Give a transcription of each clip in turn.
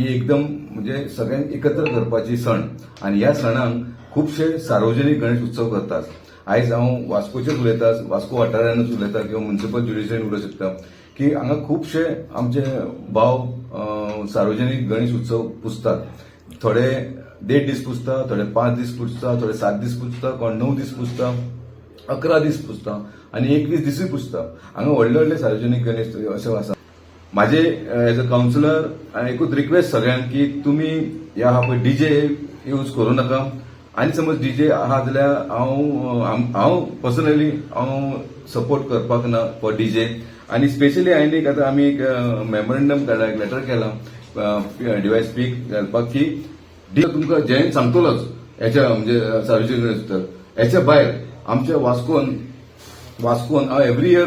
ही एकदम म्हणजे सगळ्यांक एकत्र करपाची सण आणि ह्या सणाक खूपशे सार्वजनिक गणेश उत्सव करतात. आयज हांव वास्कोचेच उलयतां, वास्को वाठारानूच उलयतां किंवा म्युनिसिपल ज्युडिशरीन उलोवंक शकता की हांगा खूपशे आमचे भाव सार्वजनिक गणेश उत्सव पुजतात. थोडे 1.5 दीस पुजता, थोडे 5 दीस पुजता, थोडे 7 दीस पुजता, कोण 9 दीस पुजता, 11 दीस पुजता आणि 21 दीसूय पुजता. हांगा व्हडले व्हडले सार्वजनिक गणेश असे आसा. माझे एज अ काउन्सिलर एकूच रिक्वेस्ट सगळ्यांक की तुमी ह्या पळय डीजे यूज करूं नका आणि समज डीजे आहा जाल्यार हांव पर्सनली सपोर्ट करपाक ना फॉर डीजे. आणि स्पेशली हांवें एक आतां आमी एक मेमोरेंडम काडला, एक लेटर केला डीवायएसपीक घालपाक की डीजे तुमकां जें सांगतलोच हेच्या म्हणजे सार्वजनिक गणेश उत्सव. हेच्या भायर आमच्या वास्कोन हांव एव्हरी इयर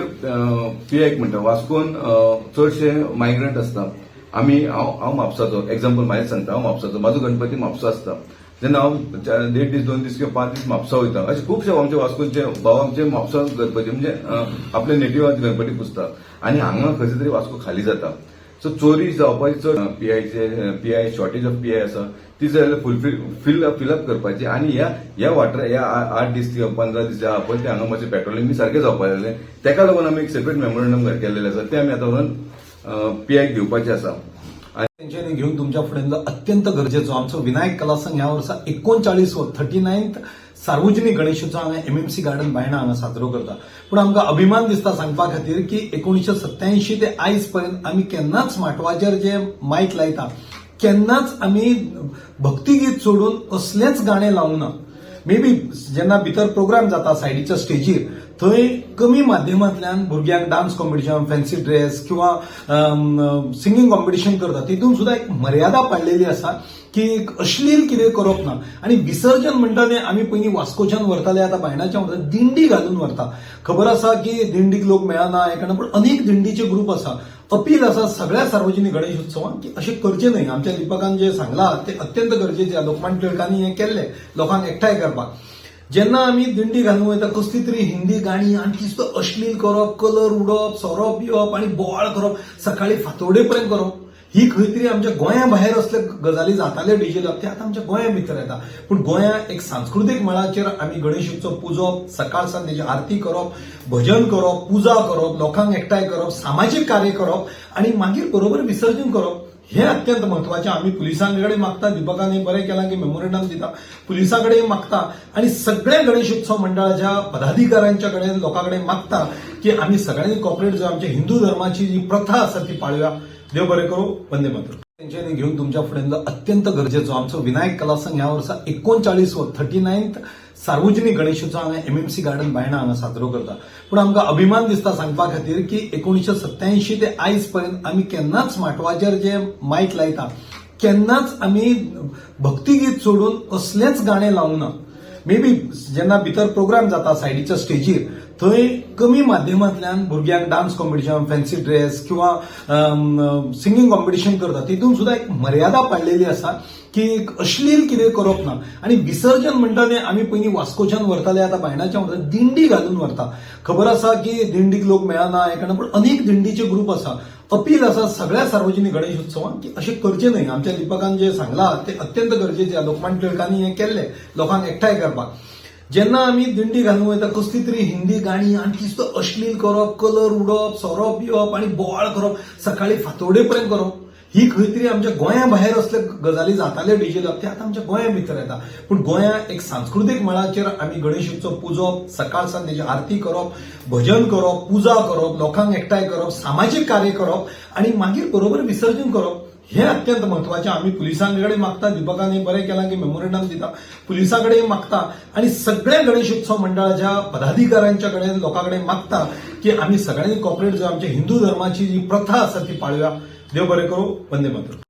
पीआयक म्हणटा वास्कोन चडशे मायग्रंट आसता. हांव म्हापसाचो एक्झाम्पल म्हाजें सांगता. हांव म्हापसाचो, म्हाजो गणपती म्हापसा आसता. जेन्ना हांव 1.5 दीस 2 दीस किंवा 5 दीस म्हापसा वयता, अशे खुबशे आमचे वास्कोचे भाव आमचे म्हापसा गणपती म्हणजे आपल्या नेटिव्हांत गणपती पुजतात आणि हांगा खंयचे तरी वास्को खाली जाता. सो चोरी जावपाची चड पीआय शॉर्टेज ऑफ पीआय आसा ती जाल्यार फिलअप करपाची आणि ह्या वाठार ह्या 8 दीस किंवा 15 दीस जे आहा पळय ते हांगा मातशें पेट्रोलिंग सारकें जावपाक लागलें. तेका लागून आमी एक सेपरेट मेमोरेंडम केल्लेले आसा ते आमी आतां व्हरून पीआयक दिवपाचे आसा. तेंच्यांनी घेऊन तुमच्या फुडें अत्यंत गरजेचो आमचो विनायक कला संघ ह्या वर्सा 39व 39th सार्वजनिक गणेशोत्सव हांगा एमएमसी गार्डन बायणा हांगा साजरो करता. पूण आमकां अभिमान दिसता सांगपा खातीर की 1987 ते आयज पर्यंत आमी केन्नाच माटवाचेर जे मायक लायता केन्नाच आमी भक्तिगीत सोडून कसलेंच गाणें लावूं ना. मे बी जेन्ना भितर प्रोग्राम जाता सायडीच्या स्टेजीर थंय कमी माध्यमांतल्यान भुरग्यांक डान्स कॉम्पिटिशन, फॅन्सी ड्रेस किंवा सिंगींग कॉम्पिटिशन करता. तितून सुद्धा एक मर्यादा पाळलेली आसा की अश्लील कितें करप ना. आणि विसर्जन म्हणटले आमी पयलीं वास्कोच्यान व्हरताले, आतां बायणाच्यान व्हरता, दिंडी घालून व्हरता. खबर आसा की दिंडीक लोक मेळना हे करना, पूण अनेक दिंडीचे ग्रुप आसा. अपील आसा सगळ्या सार्वजनिक गणेश उत्सवांक की अशें करचें न्हय. आमच्या दिपकान जे सांगलां ते अत्यंत गरजेचें. लोकमान्य टिळकांनी हें केल्लें लोकांक एकठांय करपाक. जेन्ना आमी दिंडी घालून वयता कसली तरी हिंदी गाणी आनी किस्त अश्लील करप, कलर उडोवप, सोरो पिवप आनी बोवाळ करप, सकाळी फांतोडे पर्यंत करप, ही खंय तरी आमच्या गोंया भायर असले गजाली जाताले डीजे लावप ते आतां आमच्या गोंया भितर येता. पूण गोंया एक सांस्कृतीक मळाचेर आमी गणेश उत्सव पुजप, सकाळ सांज तेजी आरती करप, भजन करप, पुजा करप, लोकांक एकठांय करप, सामाजीक कार्य करप आणि मागीर बरोबर विसर्जन करप हे अत्यंत महत्वाचें. आमी पुलिसांकडे मागता, दीपकान हे बरें केलां की मेमोरेंडम दिता, पुलिसांकडे मागता आणि सगळ्या गणेश उत्सव मंडळाच्या पदाधिकाऱ्यांच्या कडेन लोकांकडे मागता की आमी सगळ्यांनी कॉपरेट जावं, आमच्या हिंदू धर्माची जी प्रथा आसा ती पाळुया. देव बरें करूं. वंदे मातरम. तेंच्यांनी घेऊन तुमच्या फुडें अत्यंत गरजेचो आमचो विनायक कला संघ ह्या वर्सा 39व 39th सार्वजनिक गणेशोत्सव हांगा एमएमसी गार्डन बायणा हांगा साजरो करता. पूण आमकां अभिमान दिसता सांगपा खातीर की 1987 ते आयज पर्यंत आमी केन्नाच माटवाचेर जे मायक लायता केन्नाच आमी भक्तिगीत सोडून कसलेंच गाणें लावूं ना. मे बी जेन्ना भितर प्रोग्राम जाता सायडीच्या स्टेजीर थंय कमी माध्यमांतल्यान भुरग्यांक डान्स कॉम्पिटिशन, फॅन्सी ड्रेस किंवा सिंगींग कॉम्पिटिशन करता. तितून सुद्धा एक मर्यादा पाळलेली आसा की अश्लील कितें करप ना. आणि विसर्जन म्हणटले आमी पयलीं वास्कोच्यान व्हरताले, आतां बायणाच्यान व्हरता, दिंडी घालून व्हरता. खबर आसा की दिंडीक लोक मेळना हे करना, पूण अनेक दिंडीचे ग्रुप आसा. अपील आसा सगळ्या सार्वजनिक गणेश उत्सवांक की अशें करचें न्हय. आमच्या दीपकान जे सांगलां ते अत्यंत गरजेचें. लोकमान्य टिळकांनी हें केल्लें लोकांक एकठांय करपाक. जेन्ना आमी दिंडी घालून वयता कसली तरी हिंदी गाणी आनी किस्त अश्लील करप, कलर उडोवप, सोरो पिवप आनी बोवाळ करप, सकाळी फांतोडे पर्यंत करप, ही खंय तरी आमच्या गोंया भायर असले गजाली जाताले डीजे लावप ते आतां आमच्या गोंया भितर येता. पूण गोंया एक सांस्कृतीक मळाचेर आमी गणेश उत्सव पुजप, सकाळ सांज तेजी आरती करप, भजन करप, पुजा करप, लोकांक एकठांय करप, सामाजीक कार्य करप आणि मागीर बरोबर विसर्जन करप हे अत्यंत महत्वाचें. आमी पुलिसांकडे मागता, दीपकान हे बरें केलां की मेमोरेंडम दिता, पुलिसांकडे मागता आणि सगळ्या गणेश उत्सव मंडळाच्या पदाधिकाऱ्यांच्या कडेन लोकांकडे मागता की आमी सगळ्यांनी कॉपरेट जावं, आमच्या हिंदू धर्माची जी प्रथा आसा ती पाळुया. देव बरें करूं. वंदे मातरम.